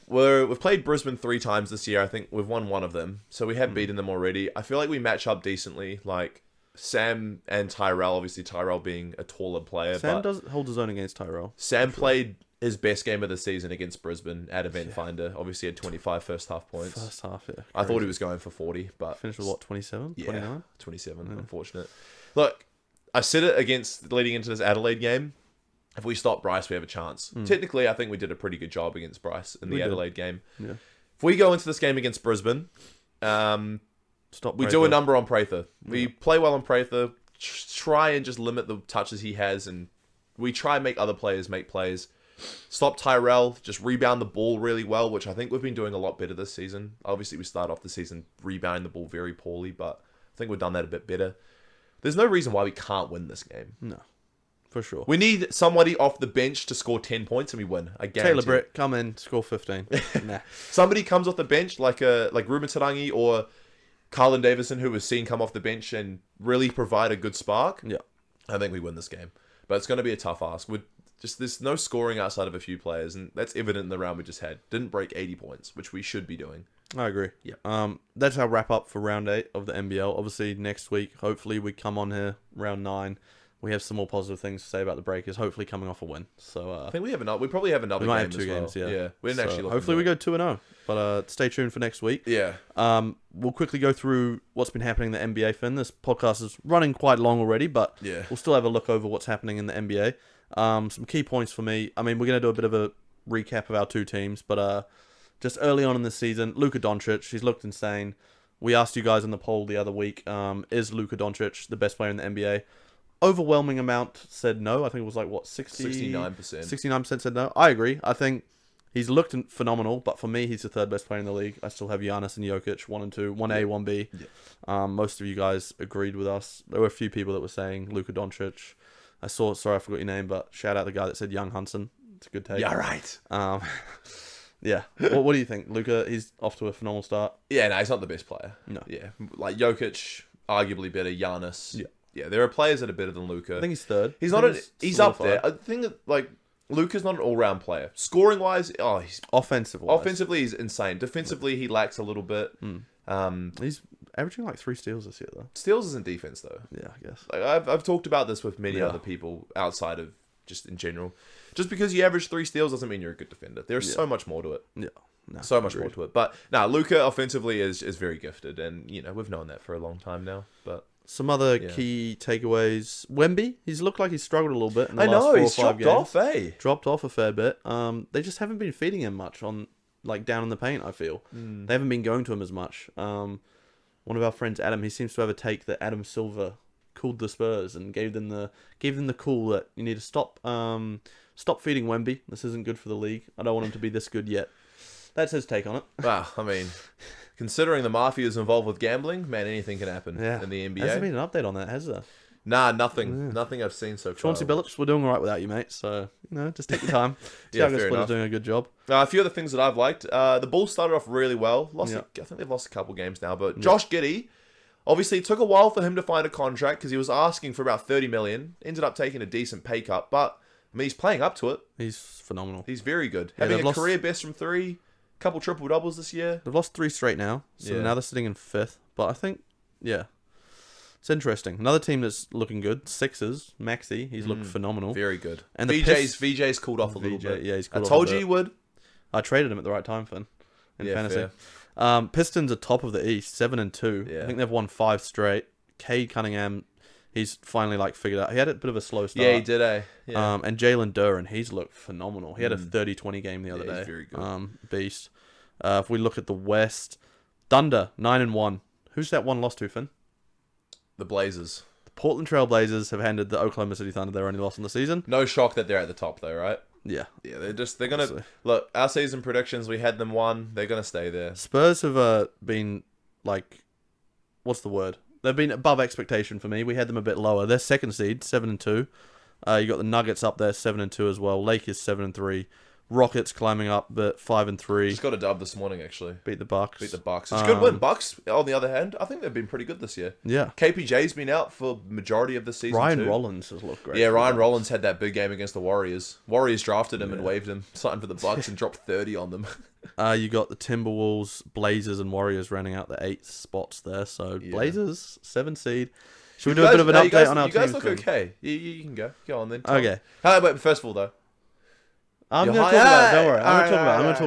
played Brisbane 3 times this year. I think we've won 1 of them, so we have beaten them already. I feel like we match up decently. Like Sam and Tyrell, obviously Tyrell being a taller player. Sam does hold his own against Tyrell. Sam played his best game of the season against Brisbane at Event Finder. Obviously had 25 first half points. First half, yeah. Crazy. I thought he was going for 40, but finished with what, 27? Yeah, 29? 27. Yeah. Unfortunate. Look, I said it leading into this Adelaide game. If we stop Bryce, we have a chance. Technically, I think we did a pretty good job against Bryce in the Adelaide game. Yeah. If we go into this game against Brisbane, we do a number on Prather. We play well on Prather, try and just limit the touches he has, and we try and make other players make plays. Stop Tyrell, just rebound the ball really well, which I think we've been doing a lot better this season. Obviously, we start off the season rebounding the ball very poorly, but I think we've done that a bit better. There's no reason why we can't win this game. No, for sure. We need somebody off the bench to score 10 points and we win. I guarantee. Taylor Britt, come in, score 15. Nah. Somebody comes off the bench like Ruben Tarangi or Carlin Davison, who was seen come off the bench and really provide a good spark. Yeah. I think we win this game. But it's going to be a tough ask. There's no scoring outside of a few players, and that's evident in the round we just had. Didn't break 80 points, which we should be doing. I agree. Yeah. That's our wrap up for round 8 of the NBL. Obviously, next week, hopefully, we come on here round 9. We have some more positive things to say about the Breakers. Hopefully, coming off a win. So I think we probably have another. We might game have 2 games. Well. Yeah. We didn't actually. Hopefully, we go 2-0. But stay tuned for next week. Yeah. We'll quickly go through what's been happening in the NBA. Finn, this podcast is running quite long already, but we'll still have a look over what's happening in the NBA. Some key points for me. I mean, we're going to do a bit of a recap of our 2 teams, but just early on in the season, Luka Doncic, he's looked insane. We asked you guys in the poll the other week, is Luka Doncic the best player in the NBA? overwhelming amount said no. I think it was like, what, 69%. 69% said no. I agree. I think he's looked phenomenal, but for me, he's the third best player in the league. I still have Giannis and Jokic, 1 and 2, 1A, 1B. Yeah. Most of you guys agreed with us. There were a few people that were saying Luka Doncic. Sorry, I forgot your name, but shout out the guy that said Young Hunson. It's a good take. Yeah, right. Yeah. What do you think? Luka, he's off to a phenomenal start. Yeah, no, he's not the best player. No. Yeah, like Jokic, arguably better. Giannis. Yeah. Yeah, there are players that are better than Luka. I think he's third. He's up there. I think that, like, Luka's not an all-round player. Scoring-wise, he's... Offensively, he's insane. Defensively, he lacks a little bit. He's averaging like 3 steals this year, though. Steals isn't defense, though. Yeah, I guess. Like, I've talked about this with many other people outside of just in general. Just because you average 3 steals doesn't mean you're a good defender. There's so much more to it. Yeah. No, so much more to it. But, Luka offensively is very gifted. And, we've known that for a long time now. But some other key takeaways. Wemby, he's looked like he's struggled a little bit in the last 4 or 5 games. Off, eh? Dropped off a fair bit. They just haven't been feeding him much on, like, down in the paint, I feel. They haven't been going to him as much. One of our friends, Adam, he seems to have a take that Adam Silver cooled the Spurs and gave them the call that you need to stop feeding Wemby. This isn't good for the league. I don't want him to be this good yet. That's his take on it. Well, I mean, considering the mafia is involved with gambling, man, anything can happen in the NBA. Hasn't been an update on that, has there? Nah, nothing. Yeah. Nothing I've seen so far. Chauncey Billups, we're doing all right without you, mate. So, just take your time. Tiago Splitter's doing a good job. A few other things that I've liked. The Bulls started off really well. I think they've lost a couple games now. But Josh Giddey, obviously, it took a while for him to find a contract because he was asking for about $30 million. Ended up taking a decent pay cut. But, I mean, he's playing up to it. He's phenomenal. He's very good. Having a career best from 3. Couple triple-doubles this year. They've lost 3 straight now. So now they're sitting in 5th. But I think, it's interesting. Another team that's looking good, Sixers, Maxey. He's looked phenomenal. Very good. And VJ's cooled off a little bit. Yeah, he's cooled off I told you he would. I traded him at the right time, Finn, in fantasy. Pistons are top of the East, 7 and 2. Yeah. I think they've won 5 straight. Cade Cunningham, he's finally figured out. He had a bit of a slow start. Yeah, he did, eh? Yeah. And Jalen Duren, he's looked phenomenal. He had a 30-20 game the other day. He's very good. Beast. If we look at the West, Thunder 9 and 1. Who's that one lost to, Finn? The Blazers. The Portland Trail Blazers have handed the Oklahoma City Thunder their only loss in the season. No shock that they're at the top, though, right? Yeah. Yeah, they're gonna look. Our season predictions, we had them 1. They're gonna stay there. Spurs have been like, what's the word? They've been above expectation for me. We had them a bit lower. They're second seed, 7 and 2. You got the Nuggets up there, 7 and 2 as well. Lakers 7 and 3. Rockets climbing up, but 5 and 3. Just got a dub this morning, actually. Beat the Bucks. It's a good win. Bucks, on the other hand, I think they've been pretty good this year. Yeah. KPJ's been out for majority of the season. Ryan Rollins has looked great. Yeah, Ryan Rollins had that big game against the Warriors. Warriors drafted him and waived him, signed for the Bucks and dropped 30 on them. You got the Timberwolves, Blazers, and Warriors rounding out the 8 spots there. So Blazers, 7 seed. Should we do a bit of an update on our team? You guys look okay. You can go. Go on then. Okay. Wait, first of all, though. I'm going to talk about it. Don't worry. I'm going to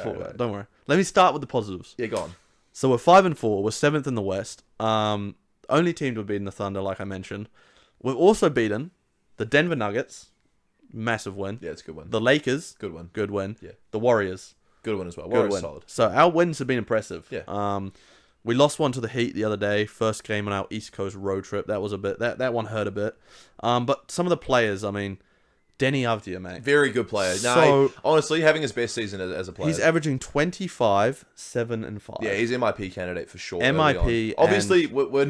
talk about it. Don't worry. Let me start with the positives. Yeah, go on. So we're 5 and 4. We're 7th in the West. Only team to have beaten the Thunder, like I mentioned. We've also beaten the Denver Nuggets. Massive win. Yeah, it's a good win. The Lakers. Good win. Good win. Yeah. The Warriors. Good win as well. Good Warriors win. solid. So our wins have been impressive. Yeah. We lost one to the Heat the other day. First game on our East Coast road trip. That was a bit. That one hurt a bit. But some of the players, I mean, Denny Avdia, mate. Very good player. So, honestly, having his best season as a player. He's averaging 25, 7 and 5. Yeah, he's MIP candidate for sure. MIP. Obviously, we're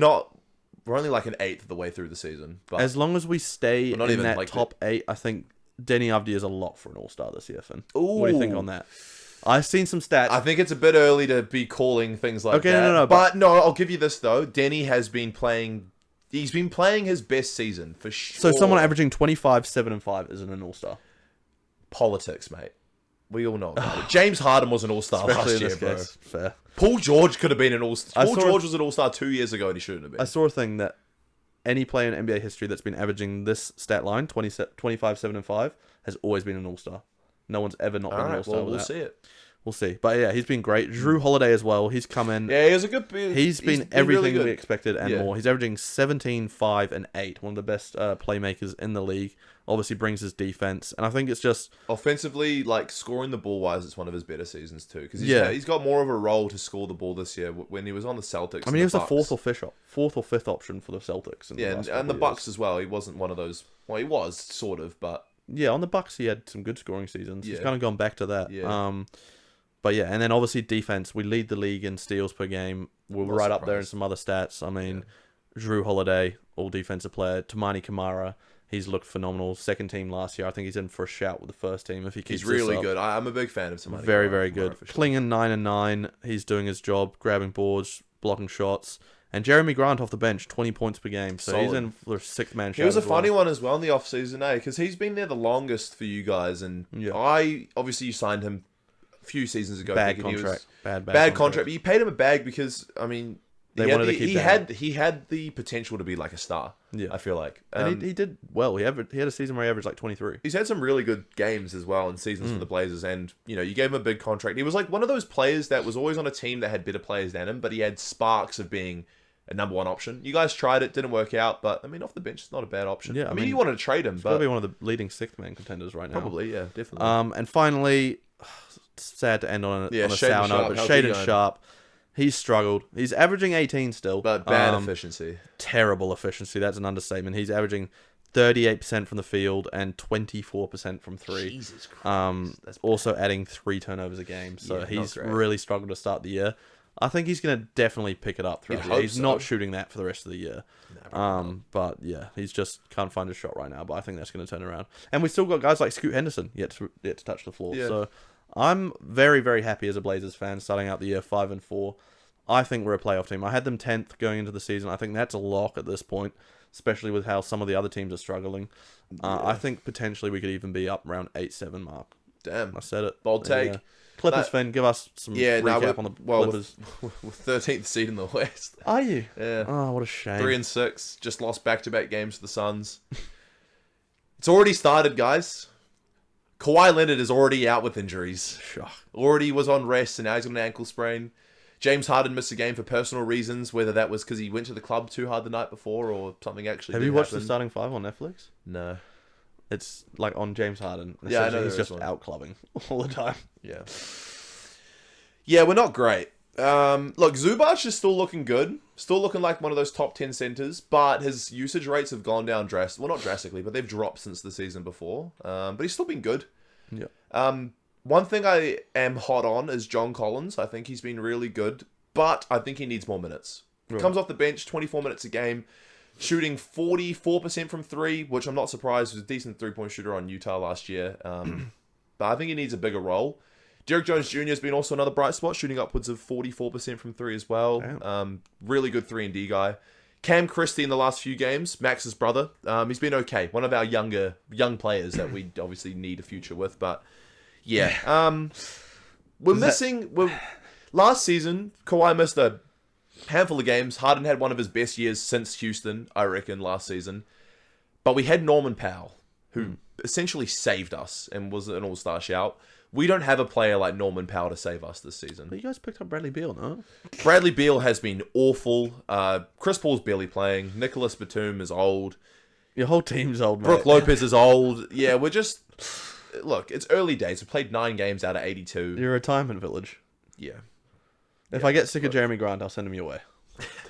only like an eighth of the way through the season. But as long as we stay in that like top 8, I think Denny Avdia is a lot for an All-Star this year, Finn. Ooh. What do you think on that? I've seen some stats. I think it's a bit early to be calling things like that. No. But no, I'll give you this, though. Denny has been playing... He's been playing his best season, for sure. So someone averaging 25, 7 and 5 isn't an All-Star. Politics, mate. We all know about it. James Harden was an All-Star last year, bro. Fair. Paul George could have been an All-Star. Paul George was an All-Star 2 years ago, and he shouldn't have been. I saw a thing that any player in NBA history that's been averaging this stat line, 25, 7 and 5, has always been an All-Star. No one's ever not been an All-Star. We'll see it. we'll see. But yeah, he's been great. Drew Holiday as well. He's come in. Yeah, he was a good. He's been everything really we expected and more. He's averaging 17, 5, and 8. One of the best playmakers in the league. Obviously brings his defense, and I think it's just offensively, like scoring the ball wise, it's one of his better seasons too. Because he's got more of a role to score the ball this year. When he was on the Celtics, I mean, he was the fourth or fifth option for the Celtics. And the Bucks as well. He wasn't one of those. Well, he was sort of, but yeah, on the Bucks he had some good scoring seasons. Yeah. He's kind of gone back to that. Yeah. But yeah, and then obviously defense. We lead the league in steals per game. We're right up there in some other stats. I mean, Drew Holiday, all defensive player. Tamani Kamara. He's looked phenomenal. Second team last year. I think he's in for a shout with the first team if he keeps. He's really this up. good. I'm a big fan of Tamani. Very, very good. Klingen 9-9. He's doing his job, grabbing boards, blocking shots. And Jeremy Grant off the bench, 20 points per game. So he's in for a sixth-man shout. He was a funny one as well in the off-season, because he's been there the longest for you guys. And obviously you signed him a few seasons ago. Bad contract. Bad contract. But you paid him a bag because, I mean, they wanted to keep he had the potential to be like a star. Yeah, I feel like, and he did well. He had a season where he averaged like 23. He's had some really good games as well and seasons for the Blazers, and you gave him a big contract. He was like one of those players that was always on a team that had better players than him, but he had sparks of being a number one option. You guys tried it, didn't work out, but I mean, off the bench, it's not a bad option. Yeah, I mean you wanted to trade him, he's but probably one of the leading sixth man contenders right now. Probably, yeah, definitely. And finally, sad to end on a sour note, but Shaden Sharp. He's struggled. He's averaging 18 still. But bad efficiency. Terrible efficiency. That's an understatement. He's averaging 38% from the field and 24% from three. Jesus Christ. That's also adding 3 turnovers a game. So he's really struggled to start the year. I think he's going to definitely pick it up throughout the year. He's not shooting that for the rest of the year. But yeah, he's just can't find a shot right now. But I think that's going to turn around. And we still got guys like Scoot Henderson yet to touch the floor. Yeah. So I'm very, very happy as a Blazers fan starting out the year 5-4. I think we're a playoff team. I had them 10th going into the season. I think that's a lock at this point, especially with how some of the other teams are struggling. I think potentially we could even be up around 8-7 mark. Damn. I said it. Bold take. Clippers fan, give us some recap on the Clippers. We're 13th seed in the West. Are you? Yeah. Oh, what a shame. 3-6. Just lost back-to-back games to the Suns. It's already started, guys. Kawhi Leonard is already out with injuries. Sure. Already was on rest, and now he's got an ankle sprain. James Harden missed a game for personal reasons, whether that was because he went to the club too hard the night before or something actually Have you watched the starting five on Netflix? No. It's like on James Harden. Yeah, I know. He's just out clubbing all the time. Yeah. Yeah, we're not great. Look, Zubac is still looking good. Still looking like one of those top 10 centers, but his usage rates have gone down drastically. Well, not drastically, but they've dropped since the season before. But he's still been good. Yeah. One thing I am hot on is John Collins. I think he's been really good, but I think he needs more minutes. Right. Comes off the bench, 24 minutes a game, shooting 44% from three, which I'm not surprised. He was a decent three-point shooter on Utah last year. But I think he needs a bigger role. Derek Jones Jr. has been also another bright spot, shooting upwards of 44% from three as well. Really good 3-and-D guy. Cam Christie in the last few games, Max's brother, he's been okay. One of our young players that we obviously need a future with, but yeah. Last season, Kawhi missed a handful of games. Harden had one of his best years since Houston, I reckon, last season. But we had Norman Powell, who essentially saved us and was an all-star shout. We don't have a player like Norman Powell to save us this season. But you guys picked up Bradley Beal, no? Bradley Beal has been awful. Chris Paul's barely playing. Nicholas Batum is old. Your whole team's old, mate. Brook Lopez is old. Yeah, we're just... Look, it's early days. We played 9 games out of 82. You're a retirement village. Yeah. If I get sick of Jeremy Grant, I'll send him your way.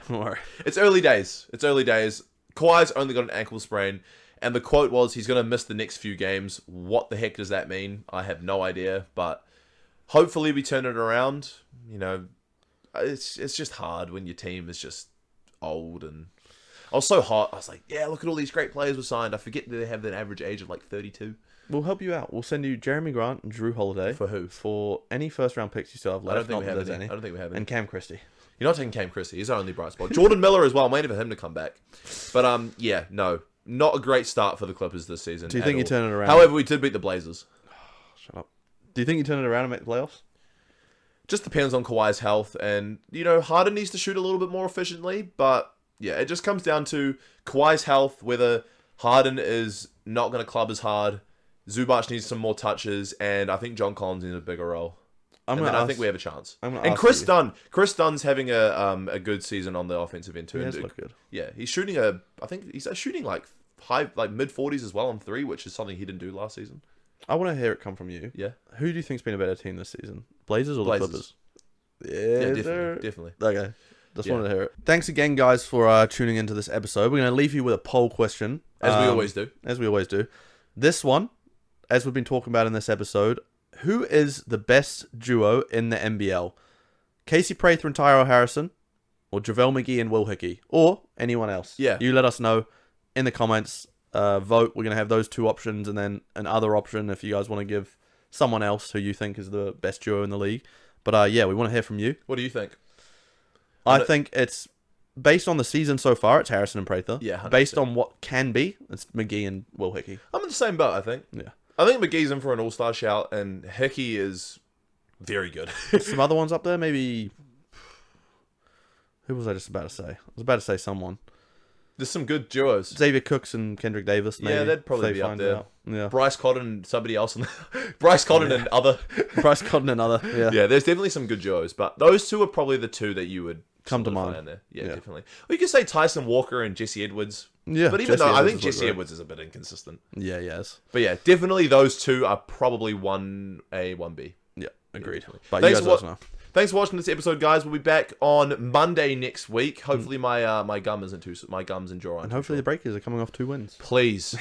Don't worry. It's early days. Kawhi's only got an ankle sprain. And the quote was, he's going to miss the next few games. What the heck does that mean? I have no idea. But hopefully we turn it around. You know, it's just hard when your team is just old. And I was so hot. I was like, yeah, look at all these great players were signed. I forget that they have an average age of like 32. We'll help you out. We'll send you Jeremy Grant and Drew Holiday. For who? For any first-round picks you still have left. I don't think we have any. And Cam Christie. You're not taking Cam Christie. He's our only bright spot. Jordan Miller as well. I'm waiting for him to come back. But, yeah, no. Not a great start for the Clippers this season. Do you think you turn it around? However, we did beat the Blazers. Shut up. Do you think you turn it around and make the playoffs? Just depends on Kawhi's health. And, you know, Harden needs to shoot a little bit more efficiently. But, yeah, it just comes down to Kawhi's health, whether Harden is not going to club as hard. Zubac needs some more touches, and I think John Collins needs a bigger role. I think we have a chance. I'm gonna And ask Chris you. Dunn. Chris Dunn's having a good season on the offensive end too. He has looked good. Yeah, he's shooting I think he's shooting like mid 40s as well on three, which is something he didn't do last season. I want to hear it come from you. Yeah. Who do you think's been a better team this season? Blazers or Blazers. the Clippers? Yeah, definitely. Okay. Just wanted to hear it. Thanks again, guys, for tuning into this episode. We're going to leave you with a poll question. As we always do. As we always do. This one, as we've been talking about in this episode, who is the best duo in the NBL? Casey Prather and Tyrell Harrison, or JaVale McGee and Will Hickey, or anyone else? Yeah. You let us know in the comments. Vote. We're going to have those two options and then another option if you guys want to give someone else who you think is the best duo in the league. But yeah, we want to hear from you. What do you think? I think it's based on the season so far, it's Harrison and Prather. Yeah, 100%. Based on what can be, it's McGee and Will Hickey. I'm in the same boat, I think. Yeah. I think McGee's in for an all-star shout, and Hickey is very good. Some other ones up there, maybe. Who was I just about to say? I was about to say someone. There's some good duos. Xavier Cooks and Kendrick Davis, maybe. Yeah, they'd probably if they be up find there. out. Yeah. Bryce Cotton and somebody else. Bryce Cotton and other. Bryce Cotton and other. Yeah. Yeah, there's definitely some good duos, but those two are probably the two that you would Come to solidify mind. in there. Yeah, definitely. Or you could say Tyson Walker and Jesse Edwards. Yeah. But even Jesse though I Edwards think has looked Jesse great. Edwards is a bit inconsistent. Yeah, yes. But yeah, definitely those two are probably 1A, 1B. Yeah, agreed. Yeah, But thanks you guys for let us know. Thanks for watching this episode, guys. We'll be back on Monday next week. Hopefully my gum isn't too my gums and jaw aren't And too hopefully sore. the Breakers are coming off 2 wins. Please.